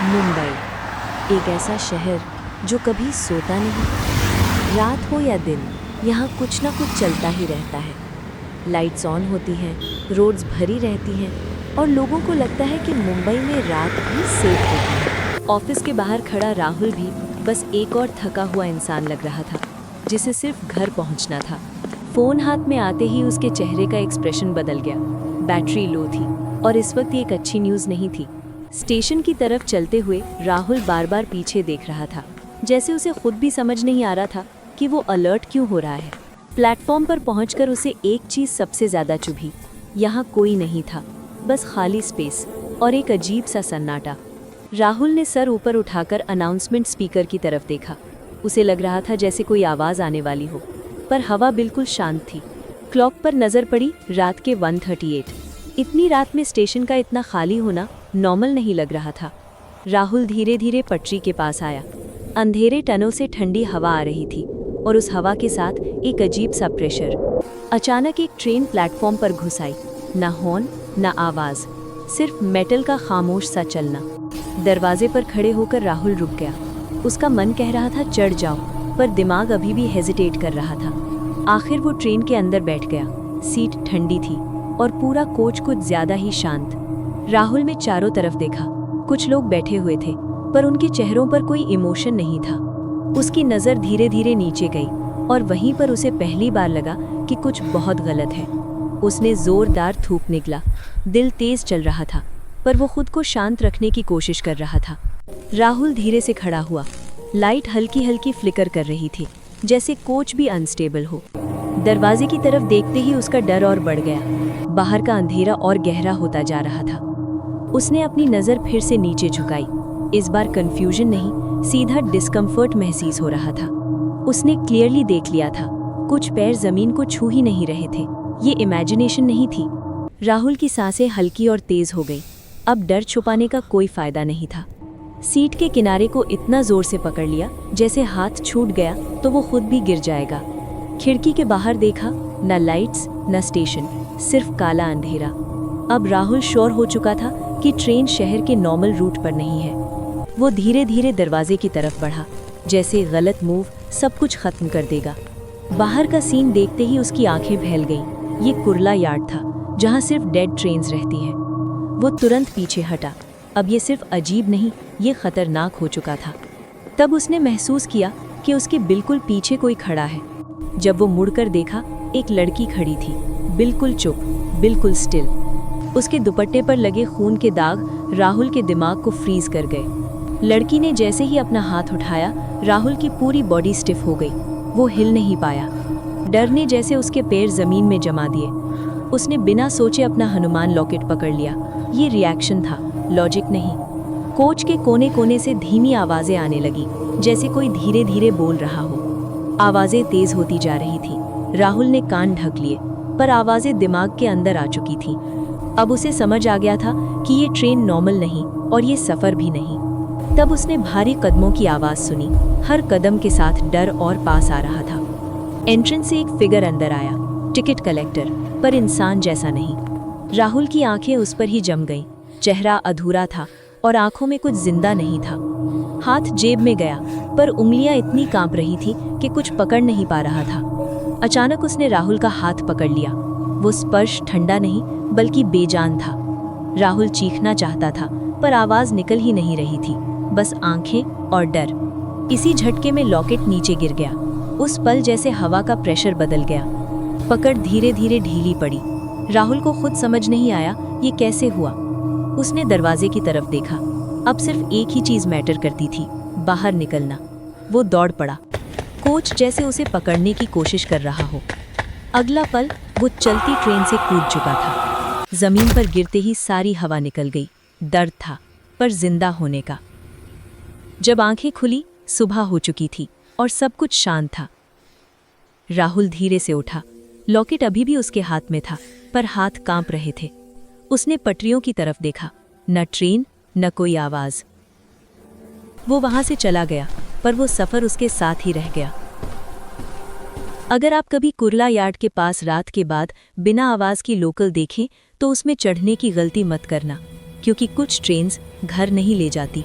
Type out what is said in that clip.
मुंबई, एक ऐसा शहर जो कभी सोता नहीं। रात हो या दिन, यहाँ कुछ ना कुछ चलता ही रहता है। लाइट्स ऑन होती हैं, रोड्स भरी रहती हैं और लोगों को लगता है कि मुंबई में रात भी सेफ होती है। ऑफिस के बाहर खड़ा राहुल भी बस एक और थका हुआ इंसान लग रहा था, जिसे सिर्फ घर पहुंचना था। फ़ोन हाथ में आते ही उसके चेहरे का एक्सप्रेशन बदल गया। बैटरी लो थी और इस वक्त ये एक अच्छी न्यूज़ नहीं थी। स्टेशन की तरफ चलते हुए राहुल बार बार पीछे देख रहा था, जैसे उसे खुद भी समझ नहीं आ रहा था कि वो अलर्ट क्यों हो रहा है। प्लेटफॉर्म पर पहुंचकर उसे एक चीज़ सबसे ज़्यादा चुभी। यहाँ कोई नहीं था, बस खाली स्पेस और एक अजीब सा सन्नाटा। राहुल ने सर ऊपर उठाकर अनाउंसमेंट स्पीकर की तरफ देखा। उसे लग रहा था जैसे कोई आवाज़ आने वाली हो, पर हवा बिल्कुल शांत थी। क्लॉक पर नज़र पड़ी, रात के 1:38। इतनी रात में स्टेशन का इतना खाली होना नॉर्मल नहीं लग रहा था। राहुल धीरे धीरे पटरी के पास आया। अंधेरे टनल से ठंडी हवा आ रही थी और उस हवा के साथ एक अजीब सा प्रेशर। अचानक एक ट्रेन प्लेटफॉर्म पर घुस आई। न हॉर्न, न आवाज़, सिर्फ मेटल का खामोश सा चलना। दरवाजे पर खड़े होकर राहुल रुक गया। उसका मन कह रहा था चढ़ जाओ, पर दिमाग अभी भी हेजिटेट कर रहा था। आखिर वो ट्रेन के अंदर बैठ गया। सीट ठंडी थी और पूरा कोच कुछ ज्यादा ही शांत। राहुल ने चारों तरफ देखा। कुछ लोग बैठे हुए थे, पर उनके चेहरों पर कोई इमोशन नहीं था। उसकी नज़र धीरे धीरे नीचे गई और वहीं पर उसे पहली बार लगा कि कुछ बहुत गलत है। उसने जोरदार थूक निकला। दिल तेज चल रहा था, पर वो खुद को शांत रखने की कोशिश कर रहा था। राहुल धीरे से खड़ा हुआ। लाइट हल्की हल्की फ्लिकर कर रही थी, जैसे कोच भी अनस्टेबल हो। दरवाजे की तरफ देखते ही उसका डर और बढ़ गया। बाहर का अंधेरा और गहरा होता जा रहा था। उसने अपनी नज़र फिर से नीचे झुकाई। इस बार कंफ्यूजन नहीं, सीधा डिस्कम्फर्ट महसूस हो रहा था। उसने क्लियरली देख लिया था, कुछ पैर जमीन को छू ही नहीं रहे थे। ये इमेजिनेशन नहीं थी। राहुल की सांसें हल्की और तेज हो गई। अब डर छुपाने का कोई फायदा नहीं था। सीट के किनारे को इतना जोर से पकड़ लिया जैसे हाथ छूट गया तो वो खुद भी गिर जाएगा। खिड़की के बाहर देखा, न लाइट्स न स्टेशन, सिर्फ काला अंधेरा। अब राहुल श्योर हो चुका था कि ट्रेन शहर के नॉर्मल रूट पर नहीं है। वो धीरे धीरे दरवाजे की तरफ बढ़ा, जैसे गलत मूव सब कुछ खत्म कर देगा। बाहर का सीन देखते ही उसकी आंखें फैल गईं। ये कुर्ला यार्ड था, जहाँ सिर्फ डेड ट्रेन्स रहती हैं। वो तुरंत पीछे हटा। अब ये सिर्फ अजीब नहीं, ये खतरनाक हो चुका था। तब उसने महसूस किया कि उसके बिल्कुल पीछे कोई खड़ा है। जब वो मुड़कर देखा, एक लड़की खड़ी थी, बिल्कुल चुप, बिल्कुल स्टिल। उसके दुपट्टे पर लगे खून के दाग राहुल के दिमाग को फ्रीज कर गए। लड़की ने जैसे ही अपना हाथ उठाया, राहुल की पूरी बॉडी स्टिफ हो गई। वो हिल नहीं पाया। डर ने जैसे उसके पैर जमीन में जमा दिए। उसने बिना सोचे अपना हनुमान लॉकेट पकड़ लिया। ये रिएक्शन था, लॉजिक नहीं। कोच के कोने कोने से धीमी आवाज़ें आने लगी, जैसे कोई धीरे धीरे बोल रहा हो। आवाज़ें तेज होती जा रही थी। राहुल ने कान ढक लिए, पर आवाज़ें दिमाग के अंदर आ चुकी थीं। अब उसे समझ आ गया था कि ये ट्रेन नॉर्मल नहीं और ये सफ़र भी नहीं। तब उसने भारी कदमों की आवाज़ सुनी। हर कदम के साथ डर और पास आ रहा था। एंट्रेंस से एक फिगर अंदर आया, टिकट कलेक्टर, पर इंसान जैसा नहीं। राहुल की आंखें उस पर ही जम गईं। चेहरा अधूरा था और आंखों में कुछ जिंदा नहीं था। हाथ जेब में गया, पर उंगलियां इतनी कांप रही थी कि कुछ पकड़ नहीं पा रहा था। अचानक उसने राहुल का हाथ पकड़ लिया। वो स्पर्श ठंडा नहीं, बल्कि बेजान था। राहुल चीखना चाहता था, पर आवाज़ निकल ही नहीं रही थी, बस आंखें और डर। इसी झटके में लॉकेट नीचे गिर गया। उस पल जैसे हवा का प्रेशर बदल गया। पकड़ धीरे धीरे ढीली पड़ी। राहुल को खुद समझ नहीं आया ये कैसे हुआ। उसने दरवाजे की तरफ देखा। अब सिर्फ एक ही चीज़ मैटर करती थी, बाहर निकलना। वो दौड़ पड़ा। कोच जैसे उसे पकड़ने की कोशिश कर रहा हो। अगला पल वो चलती ट्रेन से कूद चुका था। जमीन पर गिरते ही सारी हवा निकल गई। दर्द था, पर जिंदा होने का। जब आंखें खुली, सुबह हो चुकी थी और सब कुछ शांत था। राहुल धीरे से उठा। लॉकेट अभी भी उसके हाथ में था, पर हाथ कांप रहे थे। उसने पटरियों की तरफ देखा, न ट्रेन न कोई आवाज़। वो वहां से चला गया, पर वो सफ़र उसके साथ ही रह गया। अगर आप कभी कुर्ला यार्ड के पास रात के बाद बिना आवाज़ की लोकल देखें, तो उसमें चढ़ने की गलती मत करना, क्योंकि कुछ ट्रेन्स घर नहीं ले जाती।